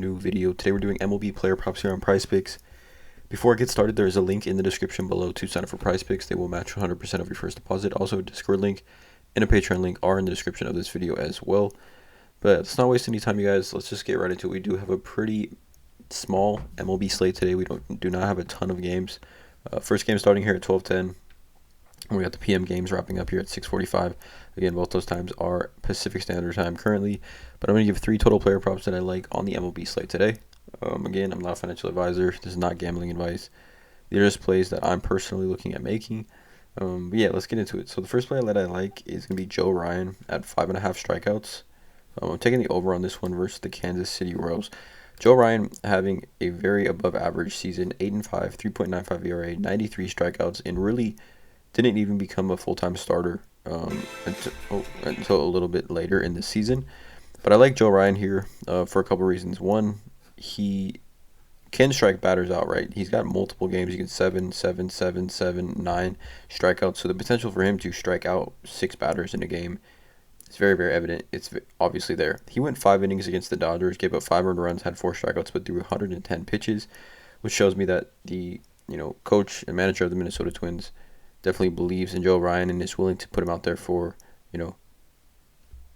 New video. Today we're doing MLB player props here on PrizePicks. Before I get started, there is a link in the description below to sign up for PrizePicks. They will match 100% of your first deposit. Also, a Discord link and a Patreon link are in the description of this video as well. But let's not waste any time, you guys. Let's just get right into it. We do have a pretty small MLB slate today. We do not have a ton of games. First game starting here at 12:10. We got the PM games wrapping up here at 6:45. Again, both those times are Pacific Standard Time currently. But I'm going to give 3 total player props that I like on the MLB slate today. Again, I'm not a financial advisor. This is not gambling advice. These are just plays that I'm personally looking at making. But yeah, let's get into it. So the first play that I like is going to be Joe Ryan at 5.5 strikeouts. I'm taking the over on this one versus the Kansas City Royals. Joe Ryan having a very above average season, 8-5, 3.95 ERA, 93 strikeouts, and really didn't even become a full-time starter until a little bit later in the season. But I like Joe Ryan here for a couple reasons. One, he can strike batters out, right? He's got multiple games. You can 7, 9 strikeouts. So the potential for him to strike out 6 batters in a game is very, very evident. It's obviously there. He went 5 innings against the Dodgers, gave up 5 earned runs, had 4 strikeouts, but threw 110 pitches, which shows me that the coach and manager of the Minnesota Twins definitely believes in Joe Ryan and is willing to put him out there for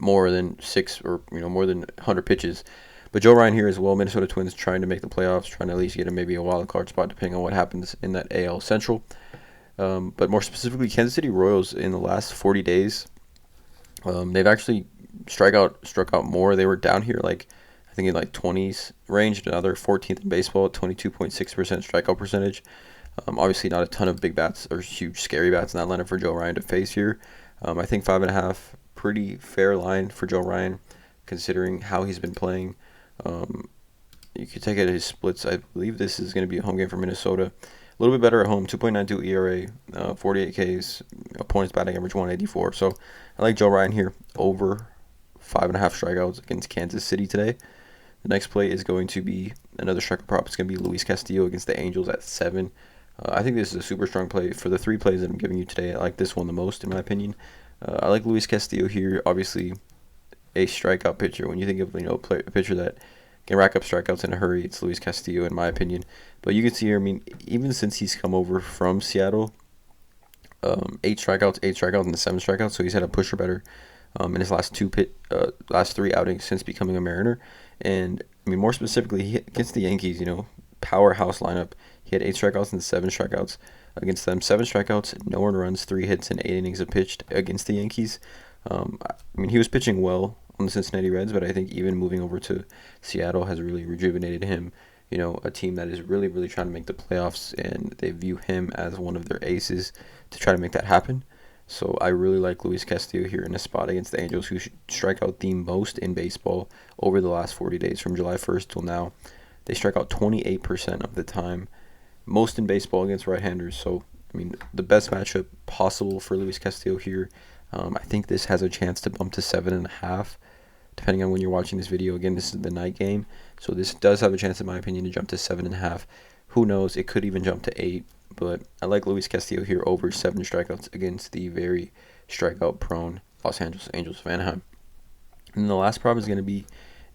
more than 6 or more than 100 pitches. But Joe Ryan here as well, Minnesota Twins trying to make the playoffs, trying to at least get him maybe a wild card spot depending on what happens in that AL Central. But more specifically, Kansas City Royals in the last 40 days, they've actually struck out more. They were down here I think in 20s range, another 14th in baseball at 22.6% strikeout percentage. Obviously not a ton of big bats or huge scary bats in that lineup for Joe Ryan to face here. I think 5.5, pretty fair line for Joe Ryan considering how he's been playing. You could take it at his splits. I believe this is going to be a home game for Minnesota. A little bit better at home, 2.92 ERA, 48 Ks, opponent's batting average 184. So I like Joe Ryan here over 5.5 strikeouts against Kansas City today. The next play is going to be another strikeout prop. It's going to be Luis Castillo against the Angels at 7. I think this is a super strong play. For the 3 plays that I'm giving you today, I like this one the most, in my opinion. I like Luis Castillo here. Obviously, a strikeout pitcher. When you think of a pitcher that can rack up strikeouts in a hurry, it's Luis Castillo, in my opinion. But you can see here, even since he's come over from Seattle, 8 strikeouts, and 7 strikeouts. So he's had a pusher better in his last 3 outings since becoming a Mariner. And more specifically, against the Yankees, powerhouse lineup. He had 8 strikeouts and 7 strikeouts against them. 7 strikeouts, no earned runs, 3 hits, and 8 innings of pitched against the Yankees. He was pitching well on the Cincinnati Reds, but I think even moving over to Seattle has really rejuvenated him. A team that is really, really trying to make the playoffs, and they view him as one of their aces to try to make that happen. So I really like Luis Castillo here in a spot against the Angels, who strike out the most in baseball over the last 40 days from July 1st till now. They strike out 28% of the time, most in baseball against right-handers. So, the best matchup possible for Luis Castillo here. I think this has a chance to bump to 7.5, depending on when you're watching this video. Again, this is the night game, so this does have a chance, in my opinion, to jump to 7.5. Who knows? It could even jump to 8, but I like Luis Castillo here over 7 strikeouts against the very strikeout-prone Los Angeles Angels of Anaheim. And the last prop is going to be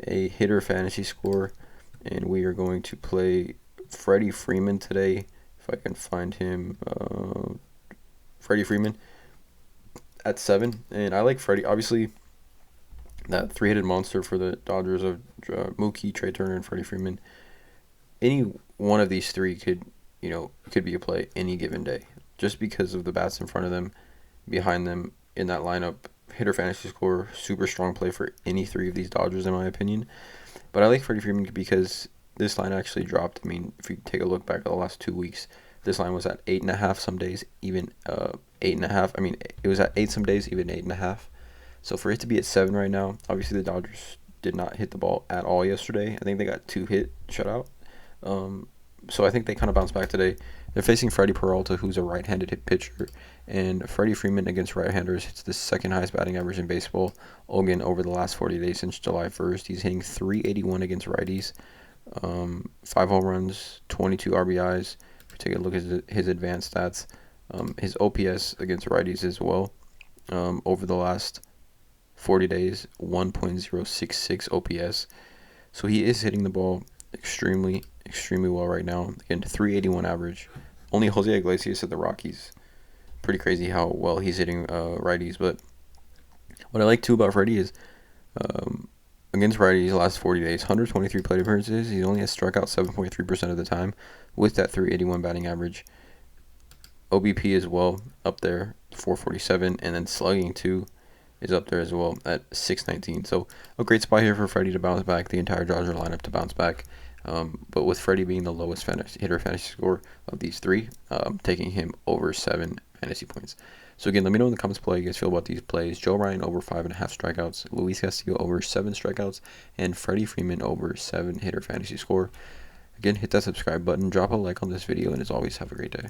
a hitter fantasy score, and we are going to play Freddy Freeman today, if I can find him. Freddy Freeman at 7, and I like Freddy. Obviously, that 3-headed monster for the Dodgers of Mookie, Trey Turner, and Freddy Freeman. Any one of these 3 could be a play any given day, just because of the bats in front of them, behind them in that lineup. Hitter fantasy score, super strong play for any 3 of these Dodgers, in my opinion. But I like Freddy Freeman because this line actually dropped. If you take a look back at the last 2 weeks, this line was at 8.5 some days, even 8.5. It was at 8 some days, even 8.5. So for it to be at 7 right now, obviously the Dodgers did not hit the ball at all yesterday. I think they got 2 hit shutout. So I think they kind of bounced back today. They're facing Freddie Peralta, who's a right-handed hit pitcher, and Freddie Freeman against right-handers hits the second highest batting average in baseball. Again, over the last 40 days since July 1st, he's hitting .381 against righties, 5 home runs, 22 RBIs. If you take a look at his advanced stats, his OPS against righties as well. Over the last 40 days, 1.066 OPS. So he is hitting the ball extremely well right now. Again, 381 average. Only Jose Iglesias at the Rockies. Pretty crazy how well he's hitting righties. But what I like too about Freddy is against righties last 40 days, 123 plate appearances. He only has struck out 7.3% of the time with that 381 batting average. OBP as well up there, 447, and then slugging too is up there as well at 619. So a great spot here for Freddy to bounce back, the entire Dodger lineup to bounce back. But with Freddy being the lowest hitter fantasy score of these three, taking him over 7 fantasy points. So again, let me know in the comments below how you guys feel about these plays. Joe Ryan over 5.5 strikeouts, Luis Castillo over 7 strikeouts, and Freddy Freeman over 7 hitter fantasy score. Again, hit that subscribe button, drop a like on this video, and as always, have a great day.